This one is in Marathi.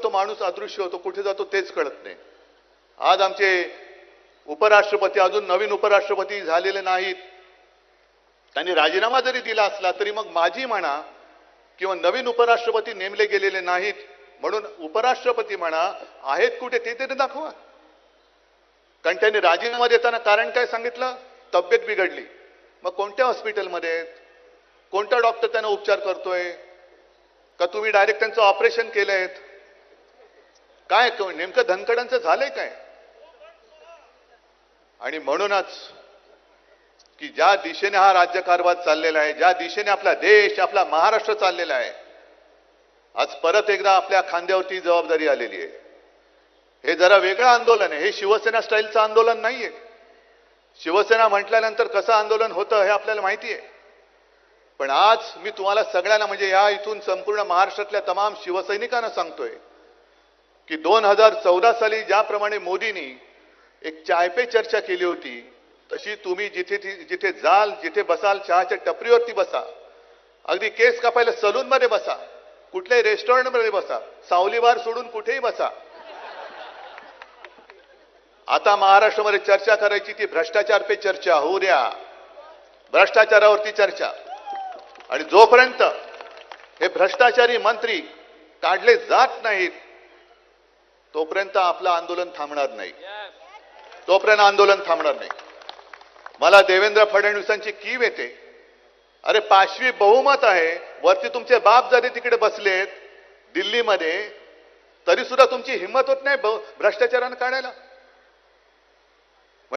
तो माणूस अदृश्य होतो, कुठे जातो तेच कळत नाही. आज आमचे उपराष्ट्रपती अजून नवीन उपराष्ट्रपती झालेले नाहीत. त्यांनी राजीनामा जरी दिला असला तरी मग माझी म्हणा किंवा नवीन उपराष्ट्रपती नेमले गेलेले नाहीत म्हणून उपराष्ट्रपती म्हणा आहेत कुठे ते तरी दाखवा. कारण त्यांनी राजीनामा देताना कारण काय सांगितलं? तब्येत बिघडली. मग कोणत्या हॉस्पिटलमध्ये आहेत? कोणता डॉक्टर त्यांना उपचार करतोय? का तुम्ही डायरेक्ट त्यांचं ऑपरेशन केलंय? काय नेमकं धनकडांचं झालंय काय? आणि म्हणूनच की ज्या दिशेने हा राज्यकारभार चाललेला आहे, ज्या दिशेने आपला देश, आपला महाराष्ट्र चाललेला आहे, आज परत एकदा आपल्या खांद्यावरती जबाबदारी आलेली आहे. हे जरा वेगळं आंदोलन आहे. हे शिवसेना स्टाईलचं आंदोलन नाहीये. शिवसेना म्हटल्यानंतर कसं आंदोलन होतं हे आपल्याला माहिती आहे. पण आज मी तुम्हाला सगळ्यांना म्हणजे या इथून संपूर्ण महाराष्ट्रातल्या तमाम शिवसैनिकांना सांगतोय की 2014 साली ज्याप्रमाणे मोदींनी एक चाय पे चर्चा केली होती, तशी तुम्ही जिथे जिथे जाल, जिथे बसाल, चहाच्या टपरीवरती बसा, अगदी केस कापायला सलून मध्ये बसा, कुठल्याही रेस्टॉरंट मध्ये बसा, सावली बार सोडून कुठेही बसा. आता महाराष्ट्रामध्ये चर्चा करायची ती भ्रष्टाचार पे चर्चा होऊ द्या. भ्रष्टाचारावरती चर्चा. आणि जोपर्यंत हे भ्रष्टाचारी मंत्री काढले जात नाहीत तोपर्यंत आपलं आंदोलन थांबणार नाही. तोपर्यंत आंदोलन थांबणार नाही. मला देवेंद्र फडणवीसांची कीव येते. अरे 5वी बहुमत आहे, वरती तुमचे बाप जरी तिकडे बसलेत दिल्लीमध्ये, तरी सुद्धा तुमची हिंमत होत नाही भ्रष्टाचारानं काढायला.